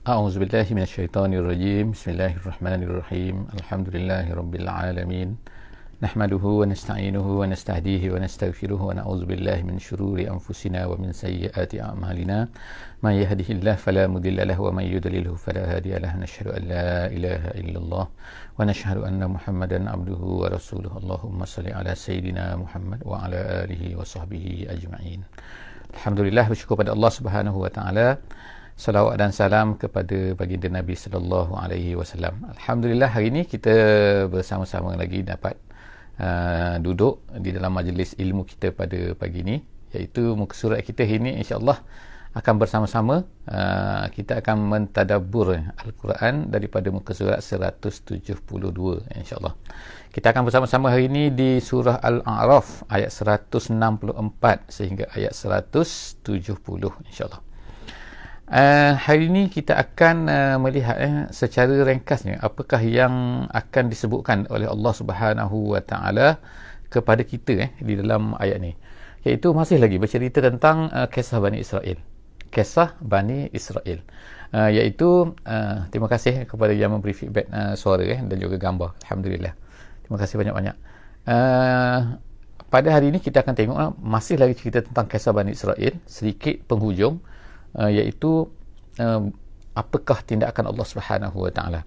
A'udzubillahi minasyaitonirrajim. Bismillahirrahmanirrahim. Alhamdulillahirabbil alamin. Nahmaduhu wa nasta'inuhu wa nastahdihi wa nastaghfiruhu wa na'udzubillahi min syururi anfusina wa min sayyiati a'malina. May yahdihillahu fala mudilla lahu wa may yudlilhu fala hadiya lahu. Nashhadu an la ilaha illallah wa nashhadu anna Muhammadan abduhu wa rasuluhu. Allahumma shalli ala sayidina Muhammad wa ala alihi wa sahbihi ajma'in. Alhamdulillah, bersyukur pada Allah Subhanahu wa taala. Salawat dan salam kepada baginda Nabi sallallahu alaihi wasallam. Alhamdulillah, hari ini kita bersama-sama lagi dapat duduk di dalam majlis ilmu kita pada pagi ini, iaitu muka surat kita hari ini insya-Allah akan bersama-sama kita akan mentadabbur Al-Quran daripada muka surat 172 insya-Allah. Kita akan bersama-sama hari ini di surah Al-A'raf ayat 164 sehingga ayat 170 insya-Allah. Hari ini kita akan melihat secara ringkasnya apakah yang akan disebutkan oleh Allah Subhanahu wa taala kepada kita di dalam ayat ni, iaitu masih lagi bercerita tentang kisah Bani Israel. Kisah Bani Israel, iaitu terima kasih kepada yang memberi feedback suara dan juga gambar. Alhamdulillah, terima kasih banyak-banyak. Pada hari ini kita akan tengok masih lagi cerita tentang kisah Bani Israel, sedikit penghujung, iaitu apakah tindakan Allah Subhanahu wa taala.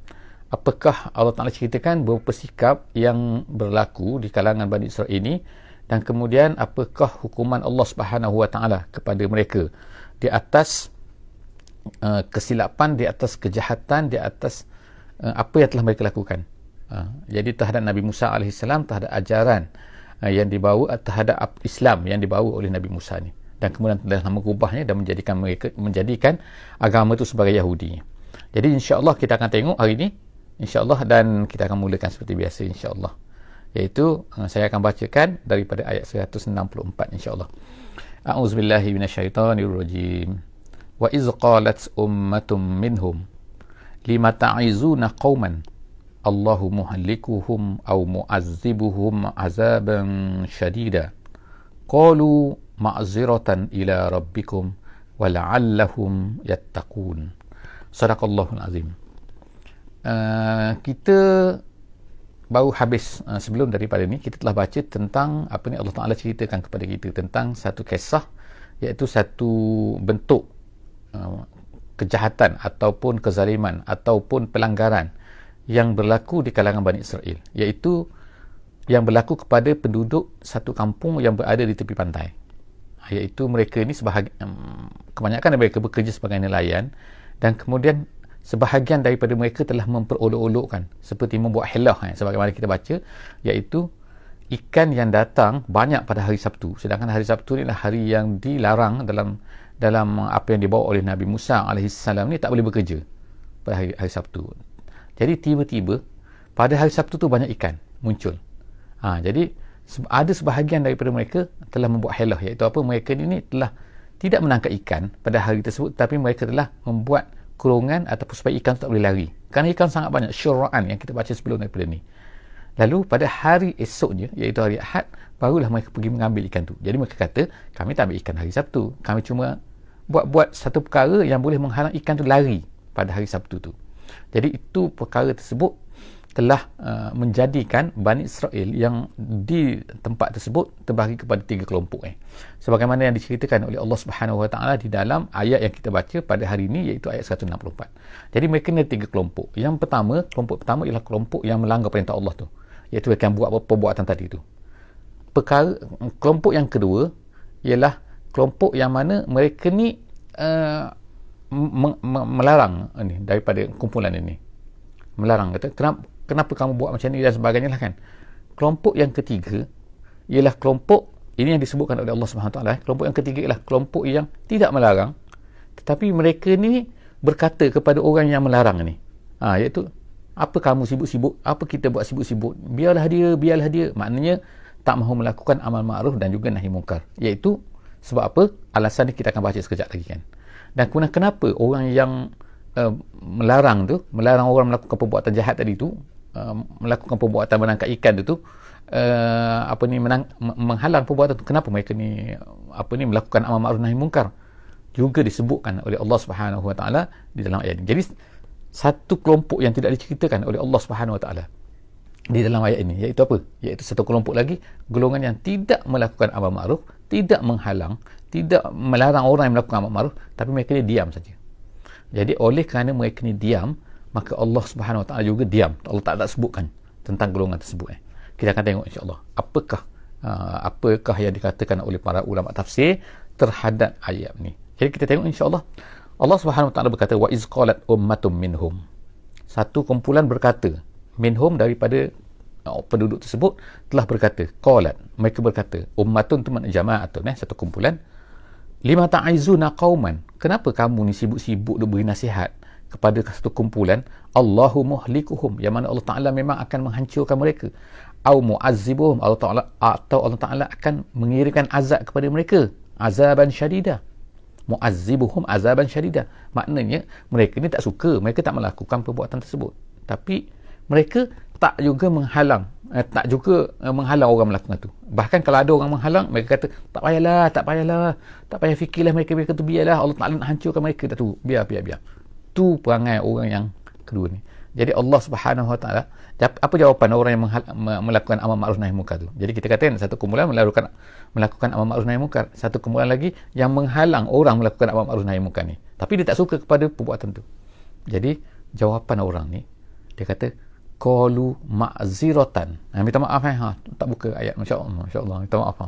Apakah Allah Taala ceritakan beberapa sikap yang berlaku di kalangan Bani Israel ini, dan kemudian apakah hukuman Allah Subhanahu wa taala kepada mereka di atas kesilapan, di atas kejahatan, di atas apa yang telah mereka lakukan. Jadi terhadap Nabi Musa AS, terhadap ajaran yang dibawa, terhadap Islam yang dibawa oleh Nabi Musa ni, dan kemudian telah mengubahnya dan menjadikan agama itu sebagai Yahudi. Jadi insya-Allah kita akan tengok hari ini insya-Allah, dan kita akan mulakan seperti biasa insya-Allah, iaitu saya akan bacakan daripada ayat 164 insya-Allah. A'udzubillahi minasyaitonirrajim. Wa iz qalat ummatum minhum lima ta'izuna qauman Allahu muhlikuhum aw mu'azzibuhum azaban syadida qalu ma'ziratan ila rabbikum wa la'allahum yattaqun. Sadaqallahul azim. Kita baru habis sebelum daripada ni kita telah baca tentang apa ni Allah Taala ceritakan kepada kita tentang satu kisah, iaitu satu bentuk kejahatan ataupun kezaliman ataupun pelanggaran yang berlaku di kalangan Bani Israel, iaitu yang berlaku kepada penduduk satu kampung yang berada di tepi pantai. Iaitu mereka ni kebanyakan mereka bekerja sebagai nelayan, dan kemudian sebahagian daripada mereka telah memperolok-olokkan seperti membuat hilah, sebagaimana kita baca, iaitu ikan yang datang banyak pada hari Sabtu, sedangkan hari Sabtu ni adalah hari yang dilarang dalam apa yang dibawa oleh Nabi Musa AS ni, tak boleh bekerja pada hari Sabtu. Jadi tiba-tiba pada hari Sabtu tu banyak ikan muncul. Jadi ada sebahagian daripada mereka telah membuat hilah, iaitu apa, mereka ni telah tidak menangkap ikan pada hari tersebut, tapi mereka telah membuat kurungan ataupun supaya ikan tak boleh lari, kerana ikan sangat banyak, syura'an yang kita baca sebelum daripada ni. Lalu pada hari esoknya, iaitu hari Ahad, barulah mereka pergi mengambil ikan tu. Jadi mereka kata, kami tak ambil ikan hari Sabtu, kami cuma buat satu perkara yang boleh menghalang ikan tu lari pada hari Sabtu tu. Jadi itu perkara tersebut telah menjadikan Bani Israel yang di tempat tersebut terbahagi kepada 3 kelompok, sebagaimana yang diceritakan oleh Allah Subhanahu wa taala di dalam ayat yang kita baca pada hari ini, iaitu ayat 164. Jadi mereka ni 3 kelompok. Kelompok pertama ialah kelompok yang melanggar perintah Allah tu, iaitu mereka yang buat perbuatan tadi tu. Kelompok yang kedua ialah kelompok yang mana mereka ni melarang ni daripada kumpulan ini, melarang, kata kenapa kamu buat macam ni dan sebagainya lah kan. Kelompok yang ketiga ialah kelompok ini yang disebutkan oleh Allah Subhanahu Wa Taala. Kelompok yang ketiga ialah kelompok yang tidak melarang, tetapi mereka ni berkata kepada orang yang melarang ni, iaitu apa kamu sibuk-sibuk, apa kita buat sibuk-sibuk, biarlah dia. Maknanya tak mahu melakukan amal ma'ruf dan juga nahi mungkar. Iaitu sebab apa? Alasan ni kita akan baca sekejap lagi kan. Dan kemudian kenapa orang yang melarang orang melakukan perbuatan jahat tadi tu, melakukan perbuatan menangkap ikan itu menghalang perbuatan itu, kenapa mereka ni melakukan amal ma'ruf nahi mungkar? juga disebutkan oleh Allah Subhanahu Wa Taala di dalam ayat ini. Jadi satu kelompok yang tidak diceritakan oleh Allah Subhanahu Wa Taala di dalam ayat ini, iaitu apa? Iaitu satu kelompok lagi, golongan yang tidak melakukan amar ma'ruf, tidak menghalang, tidak melarang orang yang melakukan amar ma'ruf, tapi mereka ni diam saja. Jadi oleh kerana mereka ni diam, maka Allah Subhanahu Wa Taala juga diam. Allah tak sebutkan tentang golongan tersebut. Kita akan tengok insya-Allah apakah yang dikatakan oleh para ulama tafsir terhadap ayat ni. Jadi kita tengok insya-Allah. Allah Subhanahu Wa Taala berkata, wa iz qalat ummatum minhum. Satu kumpulan berkata, minhum daripada penduduk tersebut telah berkata, qalat, mereka berkata, ummatun tu makna jama'atun, satu kumpulan, lima ta'izuna qauman, kenapa kamu ni sibuk-sibuk duk beri nasihat kepada satu kumpulan, Allahu muhlikuhum, yang mana Allah Ta'ala memang akan menghancurkan mereka, au mu'azzibuhum, Allah Ta'ala, atau Allah Ta'ala akan mengirimkan azab kepada mereka, azaban syadidah. Mu'azzibuhum azaban syadidah, maknanya mereka ni tak suka, mereka tak melakukan perbuatan tersebut, tapi mereka tak juga menghalang orang melakukan itu. Bahkan kalau ada orang menghalang, mereka kata tak payah fikirlah mereka tu, biarlah Allah Ta'ala nak hancurkan mereka, tak tu, biar. Tu perangai orang yang kedua ni. Jadi Allah Subhanahu Wa Taala, apa jawapan orang yang melakukan amar ma'ruf nahi munkar tu? Jadi kita katakan satu kumpulan melakukan amar ma'ruf nahi munkar, satu kumpulan lagi yang menghalang orang melakukan amar ma'ruf nahi munkar ni, tapi dia tak suka kepada perbuatan tu. Jadi jawapan orang ni, dia kata qalu ma'ziratan. Minta maaf tak buka ayat, masya-Allah, minta maaf.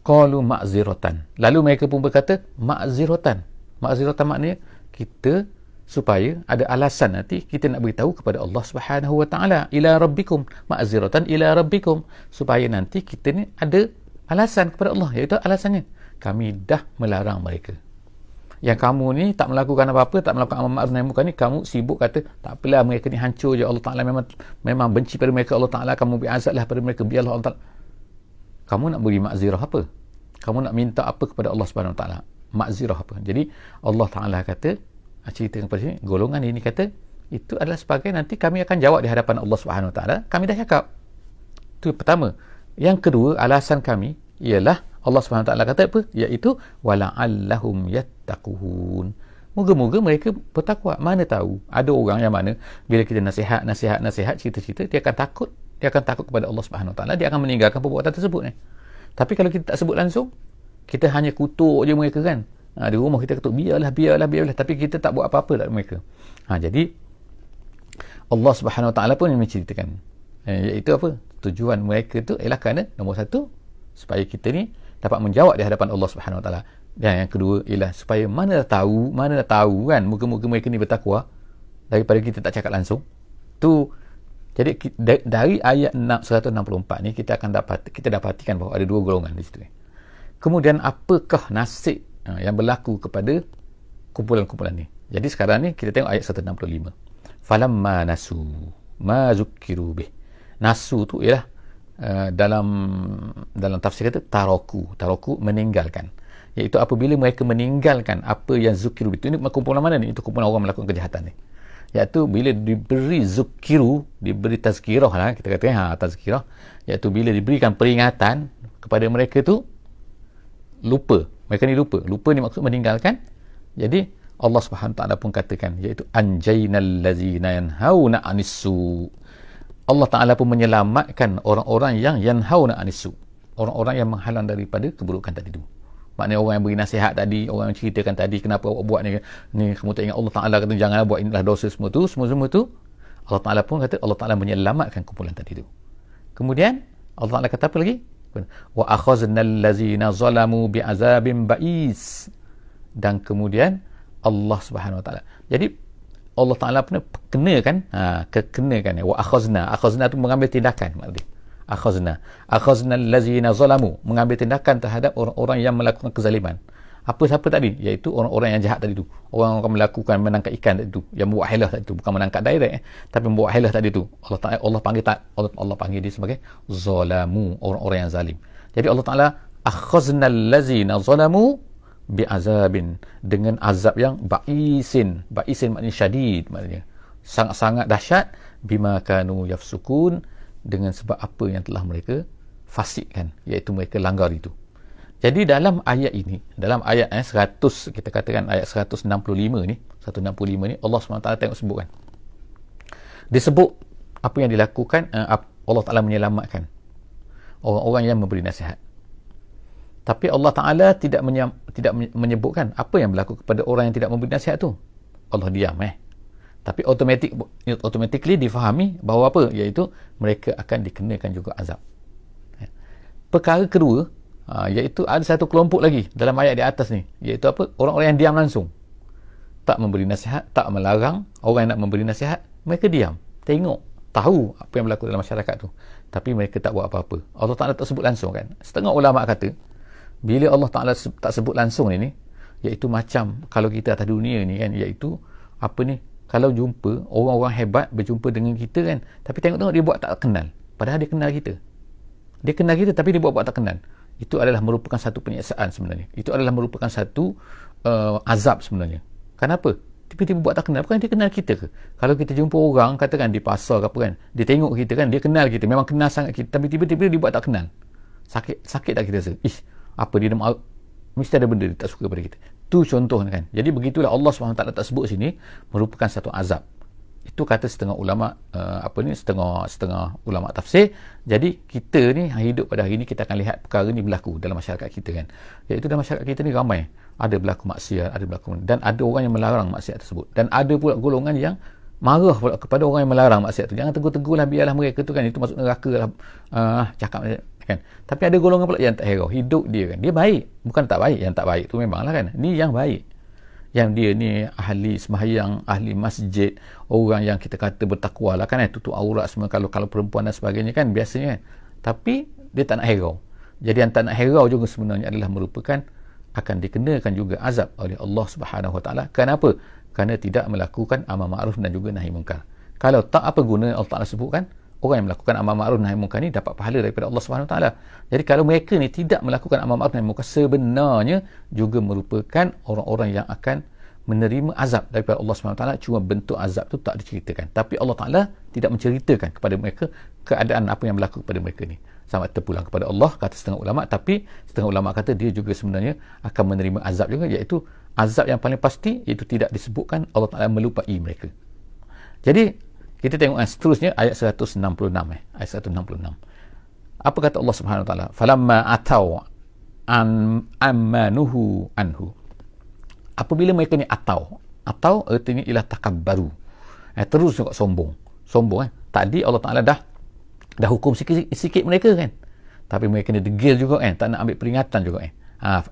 Qalu ma'ziratan. Lalu mereka pun berkata ma'ziratan. Ma'ziratan maknanya kita supaya ada alasan nanti kita nak beritahu kepada Allah Subhanahu Wa Taala, ila rabbikum, ma'ziratan ila rabbikum, supaya nanti kita ni ada alasan kepada Allah, iaitu alasannya kami dah melarang mereka. Yang kamu ni tak melakukan apa-apa, tak melakukan amar ma'ruf nahi munkar ni, kamu sibuk kata tak apalah, mereka ni hancur je, Allah Ta'ala memang benci pada mereka, Allah Ta'ala akan memberi azablah pada mereka, biarlah Allah Ta'ala. Kamu nak beri makzirah apa? Kamu nak minta apa kepada Allah Subhanahu Wa Taala? Makzirah apa? Jadi Allah Ta'ala kata, cerita kepada sini, golongan ini kata itu adalah sebagai nanti kami akan jawab di hadapan Allah Subhanahu Wa Taala, kami dah cakap. Itu pertama. Yang kedua, alasan kami ialah Allah Subhanahu Wa Taala kata apa? Iaitu wala'allahum yattaqun. Moga-moga mereka bertakwa. Mana tahu ada orang yang mana bila kita nasihat, cerita-cerita, dia akan takut kepada Allah Subhanahu Wa Taala, dia akan meninggalkan perbuatan tersebut ni. Tapi kalau kita tak sebut langsung, kita hanya kutuk je mereka kan. Di rumah kita kutuk, biarlah, tapi kita tak buat apa-apa dekat mereka. Jadi Allah Subhanahu Wa Taala pun menceritakan, iaitu apa? Tujuan mereka tu ialah kerana nombor satu, supaya kita ni dapat menjawab di hadapan Allah Subhanahu Wa Taala. Dan yang kedua ialah supaya mana tahu kan, moga-moga mereka ni bertakwa, daripada kita tak cakap langsung. Jadi dari ayat 164 ni kita dapatikan bahawa ada dua golongan di situ. Kemudian apakah nasib yang berlaku kepada kumpulan-kumpulan ni? Jadi sekarang ni kita tengok ayat 165. Falamma nasu ma zukkiru bih. Nasu tu ialah dalam tafsir kata taraku meninggalkan, iaitu apabila mereka meninggalkan apa yang zukiru itu. Ini kumpulan mana ni? Itu kumpulan orang melakukan kejahatan ni, iaitu bila diberi zukiru, diberi tazkirah lah, kita kata tazkirah, iaitu bila diberikan peringatan kepada mereka tu lupa. Mereka ni lupa ni maksud meninggalkan. Jadi Allah Subhanahu Taala pun katakan, iaitu anjaynal ladzina yanhauna 'anis-su. Allah Ta'ala pun menyelamatkan orang-orang yang yanhauna anisu, orang-orang yang menghalang daripada keburukan tadi tu. Maknanya orang yang beri nasihat tadi, orang yang ceritakan tadi, kenapa awak buat ni kamu tak ingat Allah Ta'ala kata janganlah buat, inilah dosa, semua tu Allah Ta'ala pun kata, Allah Ta'ala menyelamatkan kumpulan tadi tu. Kemudian Allah Ta'ala kata apa lagi? Wa akhaznal ladzina zalamu bi'azabin ba'is. Dan kemudian Allah Subhanahu Wa Ta'ala, jadi Allah Ta'ala pun kenakan wa akhazna tu mengambil tindakan, maknanya akhazna allazina zalamu, mengambil tindakan terhadap orang-orang yang melakukan kezaliman. Siapa tadi? Iaitu orang-orang yang jahat tadi tu, orang-orang melakukan menangkap ikan tadi tu, yang membuat hilah tadi tu, bukan menangkap direct tapi membuat hilah tadi tu. Allah panggil dia sebagai zalamu, orang-orang yang zalim. Jadi Allah Ta'ala akhazna allazina zalamu bi'azabin, dengan azab yang ba'isin maknanya syadid, maknanya sangat-sangat dahsyat, bima kanu yafsukun, dengan sebab apa yang telah mereka fasikkan, iaitu mereka langgar itu. Jadi dalam ayat ini, dalam ayat 100, kita katakan ayat 165 ni, Allah SWT tengok sebut kan. Disebut apa yang dilakukan, Allah Ta'ala menyelamatkan orang-orang yang memberi nasihat. Tapi Allah Ta'ala tidak menyebutkan apa yang berlaku kepada orang yang tidak memberi nasihat tu. Allah diam. Tapi automatically difahami bahawa apa? Iaitu mereka akan dikenakan juga azab. Perkara kedua, iaitu ada satu kelompok lagi dalam ayat di atas ni, iaitu apa? Orang-orang yang diam langsung, tak memberi nasihat, tak melarang orang yang nak memberi nasihat. Mereka diam, tengok, tahu apa yang berlaku dalam masyarakat tu, tapi mereka tak buat apa-apa. Allah Ta'ala tak sebut langsung kan. Setengah ulama kata, bila Allah Ta'ala tak sebut langsung ni, iaitu macam kalau kita atas dunia ni kan, iaitu apa ni, kalau jumpa orang-orang hebat berjumpa dengan kita kan, tapi tengok-tengok dia buat tak kenal, padahal dia kenal kita. Dia kenal kita tapi dia buat tak kenal. Itu adalah merupakan satu penyiksaan sebenarnya. Itu adalah merupakan satu azab sebenarnya. Kenapa? Tiba-tiba buat tak kenal. Bukan dia kenal kita ke? Kalau kita jumpa orang, katakan di pasar ke apa kan, dia tengok kita kan, dia kenal kita, memang kenal sangat kita, tapi tiba-tiba dia buat tak kenal. Sakit tak kita rasa? Apa dia mesti ada benda dia tak suka pada kita. Tu contoh kan. Jadi begitulah Allah SWT tak sebut sini merupakan satu azab. Itu kata setengah ulama, setengah ulama tafsir. Jadi kita ni hidup pada hari ni, kita akan lihat perkara ni berlaku dalam masyarakat kita kan. Iaitu dalam masyarakat kita ni ramai ada berlaku maksiat, ada berlaku, dan ada orang yang melarang maksiat tersebut, dan ada pula golongan yang marah pula kepada orang yang melarang maksiat tu. Jangan tegur-tegur lah, biarlah mereka tu kan, itu masuk neraka lah, cakap kan. Tapi ada golongan pula yang tak herau, hidup dia kan, dia baik, bukan tak baik. Yang tak baik tu memanglah kan, ni yang baik, yang dia ni ahli sembahyang, ahli masjid, orang yang kita kata bertakwa lah kan, tutup aurat semua kalau perempuan dan sebagainya kan, biasanya kan. Tapi dia tak nak herau. Jadi yang tak nak herau juga sebenarnya adalah merupakan akan dikenakan juga azab oleh Allah Subhanahu Wa Taala. Kenapa? Kerana tidak melakukan amar ma'ruf dan juga nahi munkar. Kalau tak, apa guna Allah Taala sebutkan orang yang melakukan amar ma'ruf nahi munkar ni dapat pahala daripada Allah Subhanahu Wa Taala. Jadi kalau mereka ni tidak melakukan amar ma'ruf nahi munkar, sebenarnya juga merupakan orang-orang yang akan menerima azab daripada Allah Subhanahu Wa Taala. Cuma bentuk azab tu tak diceritakan, tapi Allah Taala tidak menceritakan kepada mereka keadaan apa yang berlaku kepada mereka ni. Sama terpulang kepada Allah, kata setengah ulama. Tapi setengah ulama kata dia juga sebenarnya akan menerima azab juga, iaitu azab yang paling pasti, iaitu tidak disebutkan, Allah Ta'ala melupai mereka. Jadi kita tengok seterusnya ayat 166 ayat 166. Apa kata Allah Subhanahu Wa Taala? Falamma atau ammanuhu anhu. Apabila mereka ni atau artinya ialah takabbaru, terus juga sombong. Tadi Allah Ta'ala dah hukum sikit mereka kan, tapi mereka ni degil juga kan, tak nak ambil peringatan juga kan.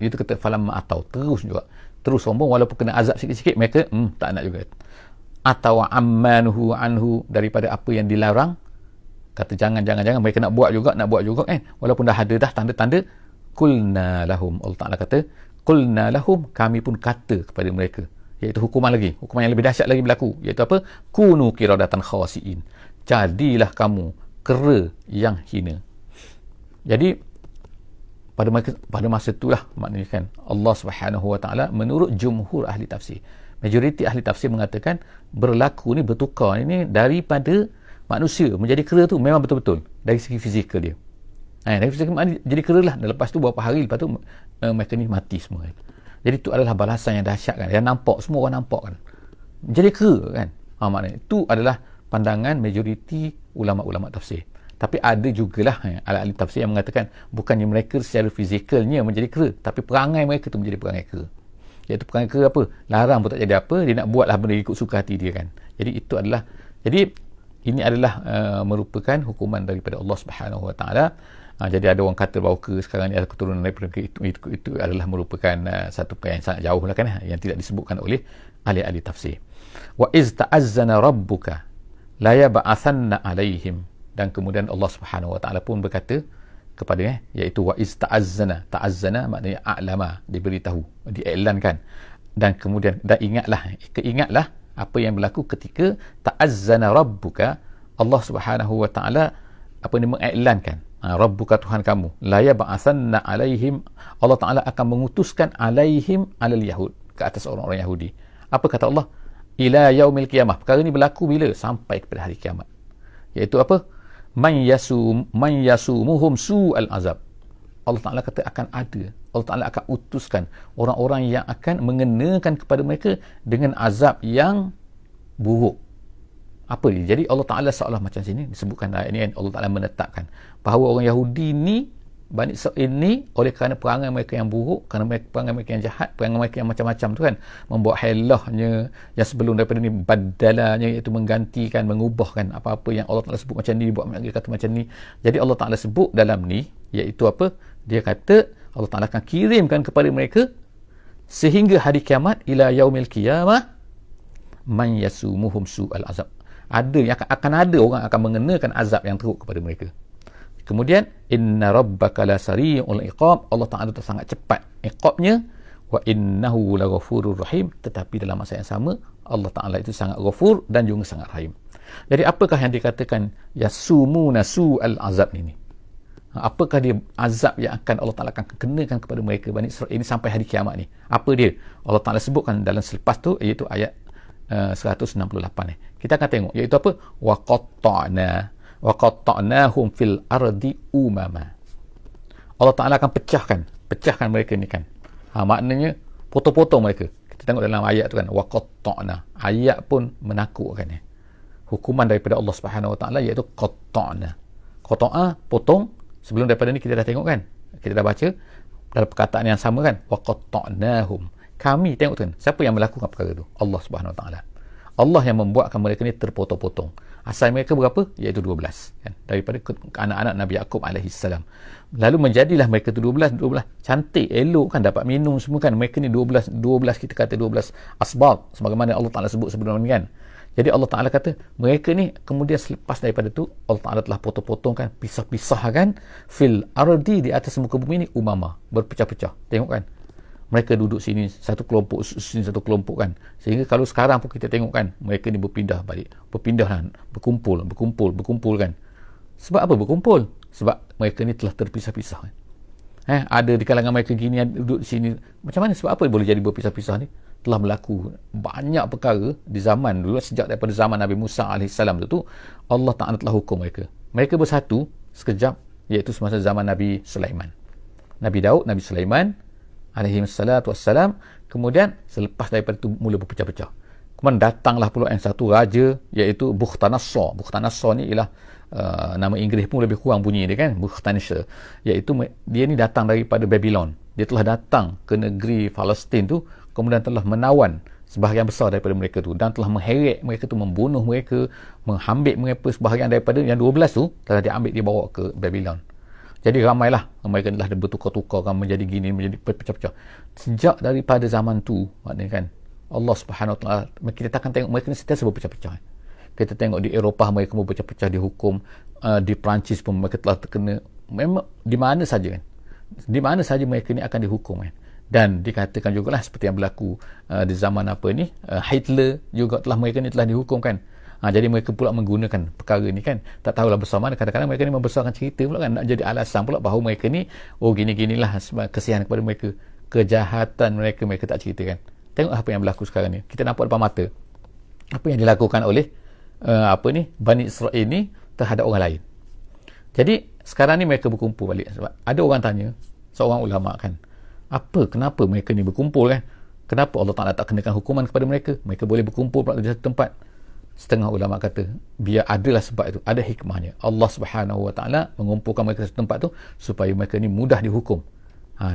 Itu kata falamma atau, terus sombong, walaupun kena azab sikit-sikit mereka tak nak juga. Atau ammanuhu anhu, daripada apa yang dilarang, kata jangan mereka nak buat juga kan, walaupun dah ada tanda-tanda. Qulna lahum, Allah Ta'ala kata qulna lahum, kami pun kata kepada mereka, iaitu hukuman yang lebih dahsyat lagi berlaku, iaitu apa? Kunu qiradatan khasiin, jadilah kamu kera yang hina. Jadi pada masa itulah maknanya kan, Allah Subhanahu Wa Taala menurut jumhur ahli tafsir, majoriti ahli tafsir mengatakan berlaku ni, bertukar ini daripada manusia menjadi kera tu memang betul-betul dari segi fizikal dia. Dari fizikal jadi kera lah, dan lepas tu beberapa hari lepas tu mereka ni mati semua kan. Jadi itu adalah balasan yang dahsyat kan, yang nampak, semua orang nampak kan, jadi kera kan. Maknanya itu adalah pandangan majoriti ulama-ulama tafsir. Tapi ada jugalah ahli tafsir yang mengatakan bukannya mereka secara fizikalnya menjadi kera, tapi perangai mereka tu menjadi perangai kera. Iaitu perangai kera apa? Larang pun tak jadi apa, dia nak buatlah benda ikut suka hati dia kan. Jadi ini adalah merupakan hukuman daripada Allah Subhanahu Wa Taala. Jadi ada orang kata bahawa sekarang ni ada keturunan daripada itu adalah merupakan satu perkara yang sangat jauh lah kan, yang tidak disebutkan oleh ahli-ahli tafsir. Wa iz ta'azzana rabbuka la yab'athanna alaihim, dan kemudian Allah Subhanahu Wa Taala pun berkata kepada iaitu wa iz ta'azzana maknanya a'lama, diberitahu, diiklankan, dan kemudian ingatlah apa yang berlaku ketika ta'azzana rabbuka, Allah Subhanahu Wa Taala mengiklankan, rabbuka Tuhan kamu, la yab'athanna alaihim, Allah Taala akan mengutuskan alaihim alal yahud, ke atas orang-orang Yahudi. Apa kata Allah? Ila yaumil qiyamah. Perkara ni berlaku bila? Sampai kepada hari kiamat. Iaitu apa? Man yasumuhum su'al azab. Allah Ta'ala kata akan ada, Allah Ta'ala akan utuskan orang-orang yang akan mengenakan kepada mereka dengan azab yang buruk. Apa dia? Jadi Allah Ta'ala seolah macam sini disebutkan ayat ini, Allah Ta'ala menetapkan bahawa orang Yahudi ni, Bani Israil ni, oleh kerana perangai mereka yang buruk, kerana perangai mereka yang jahat, perangai mereka yang macam-macam tu kan, membuat helahnya yang sebelum daripada ni, badalanya, iaitu menggantikan, mengubahkan apa-apa yang Allah Ta'ala sebut macam ni, buat mereka kata macam ni. Jadi Allah Ta'ala sebut dalam ni, iaitu apa? Dia kata Allah Ta'ala akan kirimkan kepada mereka sehingga hari kiamat, ila yaumil qiyamah man yasumuhum su'al azab. Ada yang akan ada orang akan mengenakan azab yang teruk kepada mereka. Kemudian inna rabbaka la sari'ul iqab, Allah Ta'ala tu sangat cepat iqabnya, wa innahu laghafurur rahim, tetapi dalam masa yang sama Allah Ta'ala itu sangat ghafur dan juga sangat rahim. Jadi apakah yang dikatakan yasumuna su'al azab ini? Apakah dia azab yang akan Allah Ta'ala akan kenakan kepada mereka Bani Israil ini sampai hari kiamat ni? Apa dia? Allah Ta'ala sebutkan dalam selepas tu, iaitu ayat 168 ni. Kita akan tengok, iaitu apa? wa qatta'nahum fil ardi umama. Allah Ta'ala akan pecahkan mereka ni kan. Maknanya potong-potong mereka. Kita tengok dalam ayat tu kan, wa qatta'na. Ayat pun menakutkan ya. Hukuman daripada Allah Subhanahu Wa Ta'ala iaitu qatta'na. Qatta'a, potong. Sebelum daripada ni kita dah tengok kan, kita dah baca dalam perkataan yang sama kan, wa qatta'nahum. Kami tengok tu kan, siapa yang melakukan perkara tu? Allah Subhanahu Wa Ta'ala. Allah yang membuatkan mereka ni terpotong-potong. Asal mereka berapa? Iaitu 12 kan? Daripada anak-anak Nabi Yaqub alaihissalam. Lalu menjadilah mereka tu 12. Cantik, elok kan, dapat minum semua kan. Mereka ni 12 kita kata 12 asbab, sebagaimana Allah Ta'ala sebut sebelum ni kan. Jadi Allah Ta'ala kata mereka ni kemudian selepas daripada tu Allah Ta'ala telah potong-potongkan, pisah-pisahkan fil ardi, di atas muka bumi ni, umama, berpecah-pecah. Tengok kan, mereka duduk sini satu kelompok, sini satu kelompok kan. Sehingga kalau sekarang pun kita tengok kan, mereka ni berpindah balik, berkumpul kan. Sebab apa berkumpul? Sebab mereka ni telah terpisah-pisah kan. Ada di kalangan mereka gini, duduk di sini. Macam mana? Sebab apa boleh jadi berpisah-pisah ni? Telah berlaku banyak perkara di zaman dulu, sejak daripada zaman Nabi Musa AS tu, Allah Ta'ala telah hukum mereka. Mereka bersatu sekejap, iaitu semasa zaman Nabi Sulaiman. Nabi Daud, Nabi Sulaiman alaihissalam. Kemudian selepas daripada itu mula berpecah-pecah. Kemudian datanglah pula yang satu raja, iaitu Bukhtanasar. Bukhtanasar ni ialah nama Inggeris pun lebih kurang bunyi dia kan, Bukhtanasar. Iaitu dia ni datang daripada Babylon. Dia telah datang ke negeri Palestin tu, kemudian telah menawan sebahagian besar daripada mereka tu, dan telah mengheret mereka tu, membunuh mereka, mengambil mereka sebahagian daripada yang 12 tu, telah diambil, dibawa ke Babylon. Jadi ramailah mereka telah bertukar-tukar kan, menjadi gini, menjadi pecah-pecah. Sejak daripada zaman tu, maknanya kan, Allah Subhanahu Wa Ta'ala, kita akan tengok mereka ni sentiasa berpecah-pecah. Kita tengok di Eropah mereka pun berpecah-pecah, dihukum. Di Perancis pun mereka telah terkena. Memang di mana saja kan, di mana saja mereka ni akan dihukum kan. Dan dikatakan jugalah seperti yang berlaku di zaman apa ni, Hitler juga telah, mereka ni telah dihukum kan. Jadi mereka pula menggunakan perkara ni kan, tak tahulah besar mana. Kadang-kadang mereka ni membesarkan cerita pula kan, nak jadi alasan pula bahawa mereka ni, oh gini-ginilah kesian kepada mereka, kejahatan mereka tak cerita kan. Tengok apa yang berlaku sekarang ni, kita nampak depan mata apa yang dilakukan oleh Bani Israil ni terhadap orang lain. Jadi sekarang ni mereka berkumpul balik. Sebab ada orang tanya, seorang ulama kan, kenapa mereka ni berkumpul kan, kenapa Allah Ta'ala tak kenakan hukuman kepada mereka, mereka boleh berkumpul pula di satu tempat. Setengah ulama kata, biar adalah sebab itu, ada hikmahnya. Allah Subhanahu Wa Ta'ala mengumpulkan mereka di satu tempat tu supaya mereka ni mudah dihukum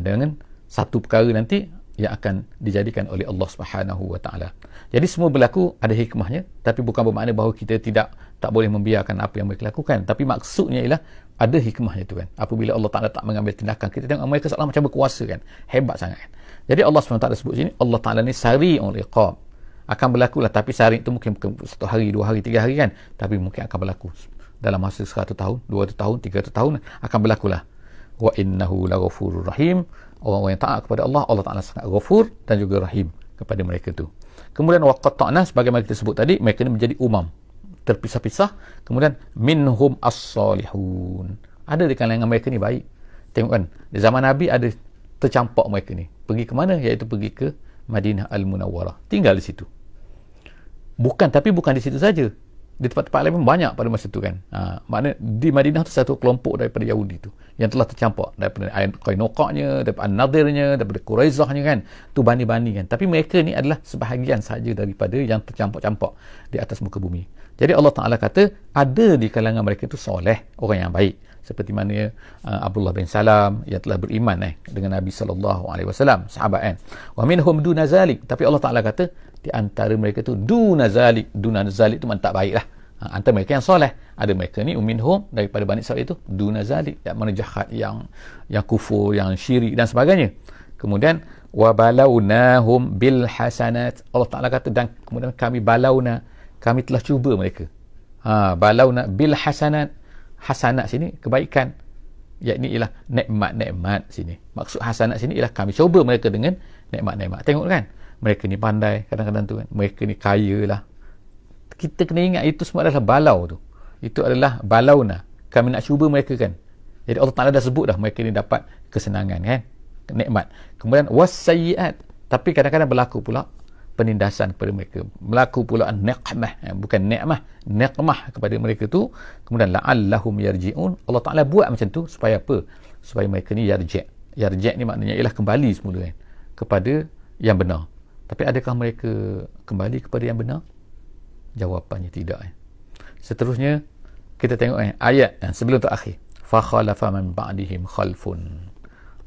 dengan satu perkara nanti yang akan dijadikan oleh Allah Subhanahu Wa Ta'ala. Jadi semua berlaku ada hikmahnya, tapi bukan bermakna bahawa kita tak boleh membiarkan apa yang mereka lakukan. Tapi maksudnya ialah ada hikmahnya tu kan. Apabila Allah Ta'ala tak mengambil tindakan, kita tengok mereka seolah macam berkuasa kan, hebat sangat kan. Jadi Allah SWT sebut sini, Allah Ta'ala ni sari'ul iqab, akan berlaku lah. Tapi sari' itu mungkin 1 hari, 2 hari, 3 hari kan, tapi mungkin akan berlaku dalam masa 100 tahun, 200 tahun, 300 tahun akan berlaku lah. Wa innahu laghafurur rahim. Orang-orang yang taat kepada Allah, Allah Ta'ala sangat ghafur dan juga rahim kepada mereka tu. Kemudian wa qatta'na, sebagaimana kita sebut tadi, mereka ni menjadi umam, terpisah-pisah. Kemudian minhum as-salihun, ada di kalangan mereka ni baik. Tengok kan, di zaman Nabi ada tercampak mereka ni, pergi ke mana? Iaitu pergi ke Madinah Al-Munawwarah, tinggal di situ. Bukan di situ saja, Di tempat-tempat lain pun banyak pada masa itu kan. Maknanya di Madinah tu satu kelompok daripada Yahudi tu yang telah tercampur daripada Qainaqanya, daripada An-Nadirnya, daripada Quraizahnya kan. Tu bani-bani kan. Tapi mereka ni adalah sebahagian saja daripada yang tercampur-campur di atas muka bumi. Jadi Allah Ta'ala kata ada di kalangan mereka tu soleh, orang yang baik. Seperti mana Abdullah bin Salam yang telah beriman dengan Nabi SAW, sahabat kan. Wa minhum duna zalik. Tapi Allah Ta'ala kata di antara mereka tu duna zalik. Duna zalik tu tak baik lah. Antara mereka yang soleh. Ada mereka ni minhum daripada Bani Israil itu duna zalik, yang mana jahat, yang kufur, yang syirik dan sebagainya. Kemudian wa balawnahum bil hasanat. Allah Ta'ala kata dan kemudian kami balauna, kami telah cuba mereka. Balawna bil hasanat. Hasanat sini kebaikan, yakni ialah nikmat-nikmat sini. Maksud hasanat sini ialah kami cuba mereka dengan nikmat-nikmat. Tengok kan, mereka ni pandai kadang-kadang tu kan, mereka ni kaya lah. Kita kena ingat itu semua adalah balau tu. Itu adalah balawna, kami nak cuba mereka kan. Jadi Allah Ta'ala dah sebut dah mereka ni dapat kesenangan kan, nikmat. Kemudian wasayyiat, tapi kadang-kadang berlaku pula penindasan kepada mereka, berlaku pula niqmah, bukan ni'mah, niqmah kepada mereka tu. Kemudian la'allahum yarji'un, Allah Ta'ala buat macam tu supaya apa? Supaya mereka ni yarji'. Yarji' ni maknanya ialah kembali semula kan, kepada yang benar. Tapi adakah mereka kembali kepada yang benar? Jawapannya tidak. Seterusnya kita tengok ayat sebelum tu akhir, fa khalafa min ba'dihim khalfun.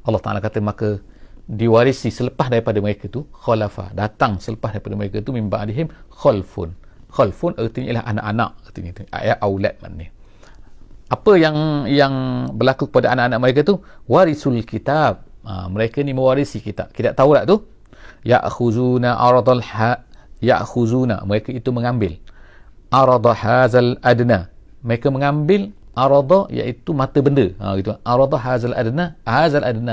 Allah Ta'ala kata maka diwarisi selepas daripada mereka tu, khalafa, datang selepas daripada mereka tu, min ba'dihim khalfun. Khalfun artinya ialah anak-anak, artinya itu ayat aulad maknanya. Apa yang berlaku kepada anak-anak mereka tu? Warisul kitab. Mereka ni mewarisi kitab Taurat tu. Ya'khuzuna aradal ya'khuzuna, mereka itu mengambil arada hazal adna, mereka mengambil arada iaitu mata benda, gitu. Arada hazal adna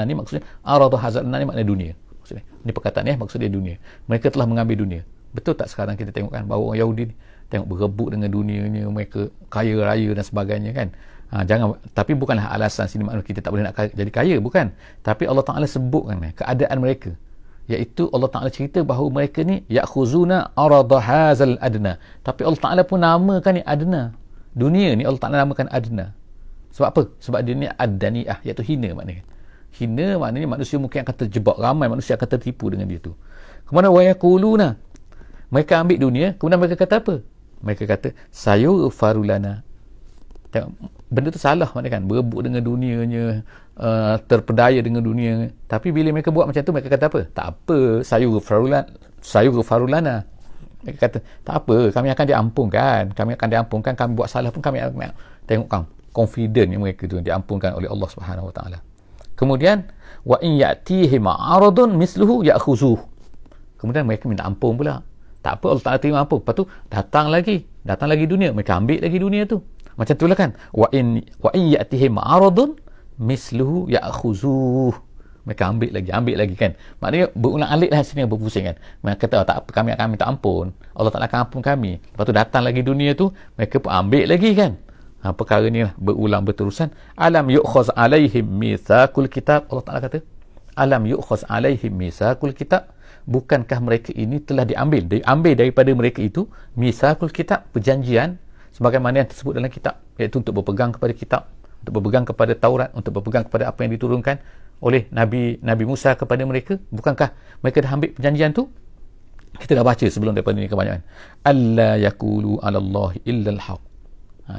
ni maksudnya, arada hazal adna ni maknanya dunia. Maksudnya ini perkataan maksudnya dunia. Mereka telah mengambil dunia. Betul tak sekarang kita tengok kan, bahawa orang Yahudi ni tengok berebut dengan dunianya, mereka kaya raya dan sebagainya kan. Jangan, tapi bukanlah alasan sini maknanya kita tak boleh nak jadi kaya, bukan. Tapi Allah Ta'ala sebutkan keadaan mereka, iaitu Allah Ta'ala cerita bahawa mereka ni ya'khuzuna arada hazal adna. Tapi Allah Ta'ala pun namakan ni adna. Dunia ni Allah Ta'ala namakan adna. Sebab apa? Sebab dia ni ad-dani'ah, iaitu hina maknanya. Hina maknanya manusia mungkin akan terjebak, ramai manusia akan tertipu dengan dia tu. Kemudian wa yaquluna, mereka ambil dunia, kemudian mereka kata apa? Mereka kata sayughfaru lana. Benda tu salah maknanya kan, berebut dengan dunianya, terpedaya dengan dunia. Tapi bila mereka buat macam tu, mereka kata apa? Tak apa, sayughfaru lana. Mereka kata tak apa, kami akan diampunkan, kami buat salah pun kami akan. Tengok kan, confident yang mereka tu diampunkan oleh Allah Subhanahu Wa Taala. Kemudian wa in ya'tihim 'aradun misluhu ya'khuzuh. Kemudian mereka minta ampun pula. Tak apa, Allah Ta'ala terima ampun. Lepas tu datang lagi dunia, mereka ambil lagi dunia tu. Macam itulah kan, wa in ya'tihim 'aradun misluhu ya'khuzuh. Mereka ambil lagi kan. Maknanya berulang alik lah sini yang berpusing kan. Mereka kata tak apa, kami akan minta ampun, Allah Ta'ala akan ampun kami. Lepas tu datang lagi dunia tu, mereka pun ambil lagi kan. Perkara ni lah berulang berterusan. Alam yu'khaz alaihim mitsaqul kitab. Allah Ta'ala kata alam yu'khaz alaihim mitsaqul kitab. Bukankah mereka ini telah diambil daripada mereka itu mitsaqul kitab, perjanjian sebagaimana yang tersebut dalam kitab, iaitu untuk berpegang kepada kitab, untuk berpegang kepada Taurat, untuk berpegang kepada apa yang diturunkan oleh Nabi Musa kepada mereka. Bukankah mereka dah ambil perjanjian tu? Kita dah baca sebelum daripada ini kebanyakan. Alla yaqulu 'ala Allahi illa al-haq.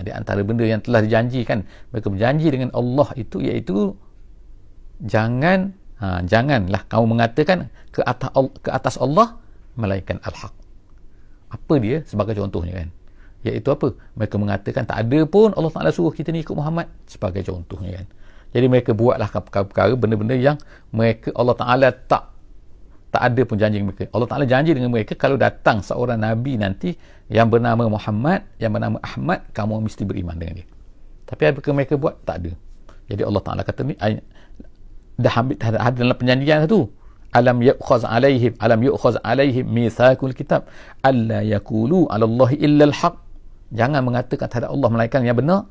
Di antara benda yang telah dijanjikan, mereka berjanji dengan Allah itu, iaitu janganlah kamu mengatakan ke atas Allah melainkan al-haq. Apa dia sebagai contohnya kan? Iaitu apa? Mereka mengatakan tak ada pun Allah Ta'ala suruh kita ni ikut Muhammad, sebagai contohnya kan. Jadi mereka buatlah perkara benda-benda yang mereka, Allah Ta'ala tak ada pun janji dengan mereka. Allah Ta'ala janji dengan mereka, kalau datang seorang Nabi nanti yang bernama Muhammad, yang bernama Ahmad, kamu mesti beriman dengan dia. Tapi apakah mereka buat? Tak ada. Jadi Allah Ta'ala kata ni dah ambil dalam perjanjian tu. Alam yu'khaz alaihim mitsaqul kitab alla yaqulu 'ala Allahi illa al-haq. Jangan mengatakan terhadap Allah melainkan yang benar.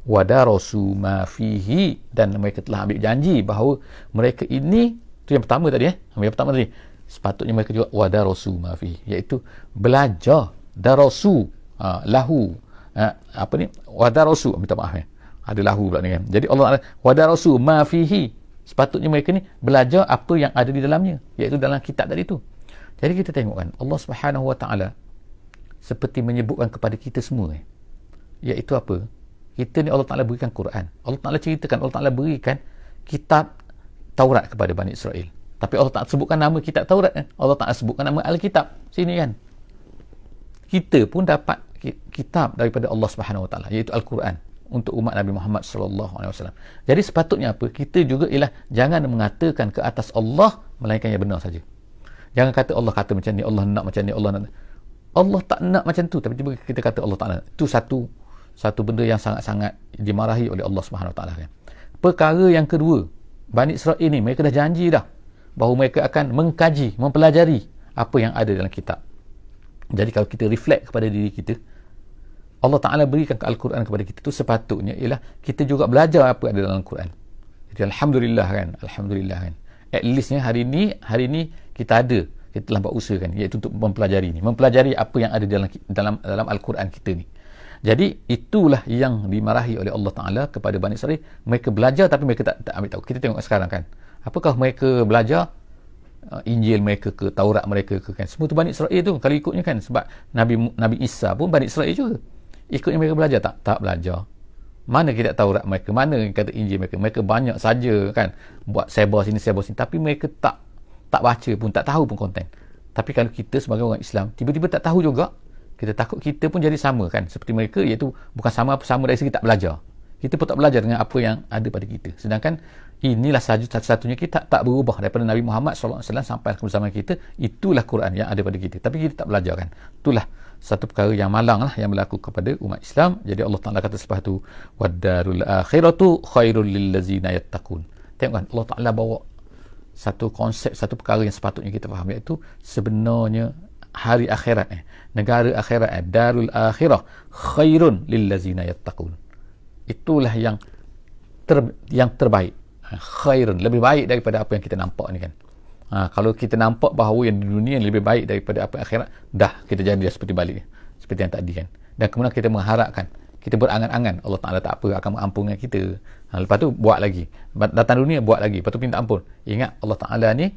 Wa darasu ma fihi, dan mereka telah ambil janji bahawa mereka ini, tu yang pertama tadi yang pertama tadi, sepatutnya mereka juga wa darasu ma fihi, iaitu belajar. Darasu, lahu apa ni, wadarasu, minta maaf ada lahu pula ni kan. Jadi Allah wadarasu ma fihi, sepatutnya mereka ni belajar apa yang ada di dalamnya, iaitu dalam kitab tadi tu. Jadi kita tengok kan, Allah Subhanahu Wa Taala seperti menyebutkan kepada kita semua iaitu apa, kita ni Allah Ta'ala berikan Quran, Allah Ta'ala ceritakan, Allah Ta'ala berikan kitab Taurat kepada Bani Israel. Tapi Allah Ta'ala sebutkan nama kitab Taurat kan? Allah Ta'ala sebutkan nama Alkitab sini kan. Kita pun dapat kitab daripada Allah Subhanahu Wa Taala, iaitu Al-Quran, untuk umat Nabi Muhammad sallallahu alaihi wasallam. Jadi sepatutnya apa? Kita juga ialah jangan mengatakan ke atas Allah melainkan yang benar saja. Jangan kata Allah kata macam ni, Allah nak macam ni, Allah tak nak macam tu, tapi tiba kita kata Allah tak nak. Itu satu benda yang sangat-sangat dimarahi oleh Allah Subhanahu Wa Taala kan. Perkara yang kedua, Bani Israel ni mereka dah janji dah bahawa mereka akan mengkaji, mempelajari apa yang ada dalam kitab. Jadi kalau kita reflect kepada diri kita, Allah Ta'ala berikan Al-Quran kepada kita tu, sepatutnya ialah kita juga belajar apa yang ada dalam Al-Quran. Jadi Alhamdulillah kan, Alhamdulillah kan. At least hari ni kita telah buat usaha kan, iaitu untuk mempelajari apa yang ada dalam Al-Quran kita ni. Jadi itulah yang dimarahi oleh Allah Ta'ala kepada Bani Israel. Mereka belajar tapi mereka tak ambil tahu. Kita tengok sekarang kan, apakah mereka belajar Injil mereka ke, Taurat mereka ke kan, semua tu Bani Israel tu kalau ikutnya kan. Sebab Nabi Isa pun Bani Israel juga, ikutnya mereka belajar tak belajar. Mana kita Taurat mereka, mana kata Injil mereka banyak saja kan, buat sebar sini tapi mereka tak baca pun, tak tahu pun konten. Tapi kalau kita sebagai orang Islam tiba-tiba tak tahu juga, kita takut kita pun jadi sama kan seperti mereka, iaitu bukan sama dari segi tak belajar, kita pun tak belajar dengan apa yang ada pada kita. Sedangkan inilah satu-satunya kita tak berubah daripada Nabi Muhammad SAW sampai ke zaman kita, itulah Quran yang ada pada kita, tapi kita tak belajar kan. Itulah satu perkara yang malang lah yang berlaku kepada umat Islam. Jadi Allah Ta'ala kata selepas tu, wadarul akhiratu khairul lillazina yattaqun. Tengok kan, Allah Ta'ala bawa satu konsep, satu perkara yang sepatutnya kita faham, iaitu sebenarnya hari akhirat negara akhirat darul akhirah khairun lillazina yattaqun. Itulah yang terbaik, khairun, lebih baik daripada apa yang kita nampak ni kan. Kalau kita nampak bahawa yang di dunia lebih baik daripada apa akhirat, dah kita jadi seperti balik, seperti yang tadi kan. Dan kemudian kita mengharapkan, kita berangan-angan Allah Ta'ala tak apa akan mengampunkan kita. Lepas tu buat lagi, datang dunia buat lagi, lepas tu minta ampun. Ingat Allah Ta'ala ni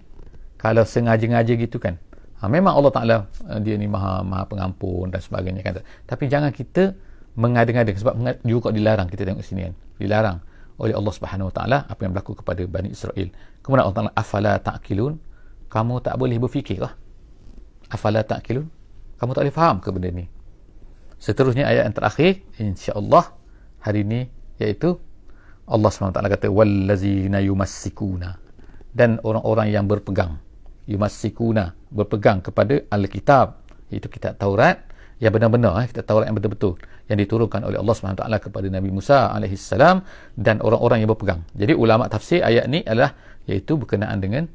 kalau sengaja-ngaja gitu kan, memang Allah Ta'ala dia ni maha pengampun dan sebagainya kan. Tapi jangan kita mengada-ngada, sebab juga dilarang. Kita tengok sini kan, dilarang oleh Allah Subhanahu Wa Taala apa yang berlaku kepada Bani Israel. Kemudian Allah Ta'ala, afala ta'qilun, kamu tak boleh berfikir kah? Afala ta'qilun, kamu tak boleh faham ke benda ni? Seterusnya ayat yang terakhir insya-Allah hari ini, iaitu Allah Subhanahu Wa Taala kata wallazina yumassikuna, dan orang-orang yang berpegang, yumassikuna, berpegang kepada Alkitab, iaitu kitab Taurat yang benar-benar, kitab Taurat yang betul-betul yang diturunkan oleh Allah SWT kepada Nabi Musa AS, dan orang-orang yang berpegang. Jadi ulama tafsir ayat ni adalah iaitu berkenaan dengan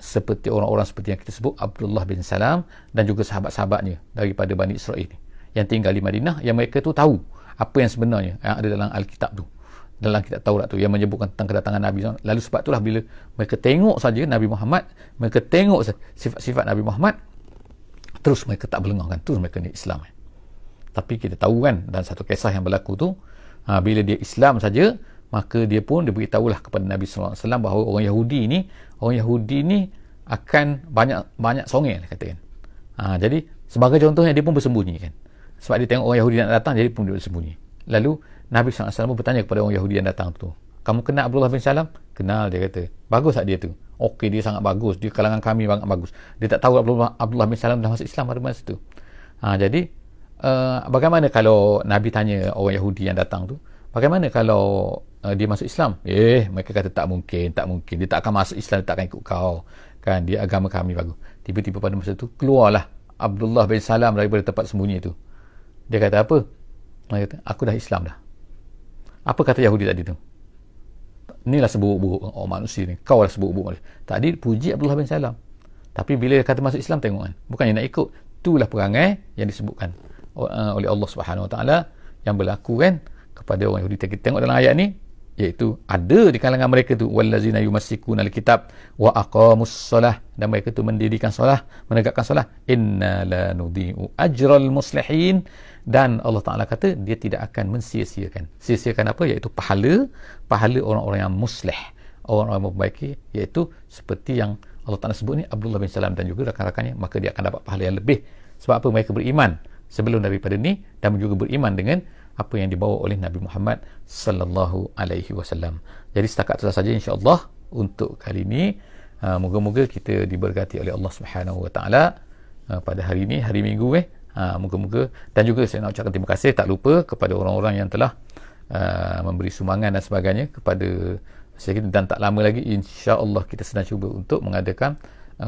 seperti orang-orang seperti yang kita sebut Abdullah bin Salam dan juga sahabat-sahabatnya daripada Bani Israel yang tinggal di Madinah, yang mereka tu tahu apa yang sebenarnya yang ada dalam Alkitab tu, dalam kitab Taurat tu, yang menyebutkan tentang kedatangan Nabi. Lalu sebab itulah bila mereka tengok saja Nabi Muhammad, mereka tengok sifat-sifat Nabi Muhammad, terus mereka tak berlengah kan, terus mereka ni Islam. Tapi kita tahu kan, dan satu kisah yang berlaku tu, bila dia Islam saja, maka dia pun diberitahulah kepada Nabi SAW bahawa orang Yahudi ni akan banyak songel katakan. Jadi sebagai contohnya dia pun bersembunyi kan, sebab dia tengok orang Yahudi nak datang, jadi pun dia bersembunyi. Lalu Nabi SAW pun bertanya kepada orang Yahudi yang datang tu, kamu kenal Abdullah bin Salam? Kenal, dia kata. Bagus tak dia tu? Okey, dia sangat bagus, dia kalangan kami sangat bagus. Dia tak tahu Abdullah bin Salam dah masuk Islam pada masa tu. Jadi bagaimana kalau Nabi tanya orang Yahudi yang datang tu, bagaimana kalau dia masuk Islam? Mereka kata tak mungkin, dia tak akan masuk Islam, dia tak akan ikut kau kan, dia agama kami bagus. Tiba-tiba pada masa tu keluarlah Abdullah bin Salam daripada tempat sembunyi tu. Dia kata apa? Dia kata, aku dah Islam dah. Apa kata Yahudi tadi tu? Inilah seburuk-buruk orang manusia ni, kau lah seburuk-buruk manusia. Tadi puji Abdullah bin Salam, tapi bila dia kata masuk Islam, tengok kan, bukannya nak ikut. Itulah perangai yang disebutkan oleh Allah Subhanahu Wa Taala yang berlaku kan kepada orang Yahudi. Kita tengok dalam ayat ni, iaitu ada di kalangan mereka tu wallazina yumassikuna alkitab wa aqamus solah, dan mereka tu mendirikan solah, menegakkan solah. Inna la nudhi'u ajral muslihin, dan Allah Ta'ala kata dia tidak akan mensia-siakan. Sia-siakan apa? Iaitu pahala orang-orang yang muslih, orang-orang yang memperbaiki, iaitu seperti yang Allah Ta'ala sebut ni, Abdullah bin Salam dan juga rakan-rakannya, maka dia akan dapat pahala yang lebih. Sebab apa? Mereka beriman sebelum daripada ni, dan juga beriman dengan apa yang dibawa oleh Nabi Muhammad sallallahu alaihi wasallam. Jadi setakat itu saja insya-Allah untuk kali ini. Moga-moga kita diberkati oleh Allah Subhanahu wa taala pada hari ini, hari Minggu moga-moga. Dan juga saya nak ucapkan terima kasih tak lupa kepada orang-orang yang telah memberi sumbangan dan sebagainya kepada saya, dan tak lama lagi insya-Allah kita sedang cuba untuk mengadakan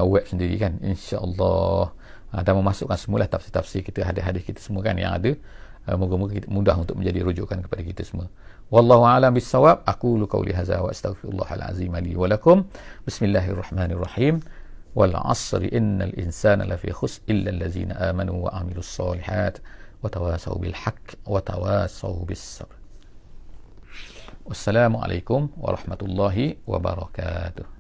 web sendiri kan, insya-Allah, dan memasukkan semula tafsir-tafsir kita, hadis-hadis kita semua kan yang ada. Moga-moga mudah untuk menjadi rujukan kepada kita semua. Wallahu a'lam bissawab. Aqulu qawli hadza wa astaghfirullahal azim li wa lakum. Bismillahirrahmanirrahim. Wal 'asri innal insana lafi khusr illa allazina amanu wa 'amilus solihat wa tawasaw bil haqq wa tawasaw bis sabr. Wassalamu alaikum warahmatullahi wabarakatuh.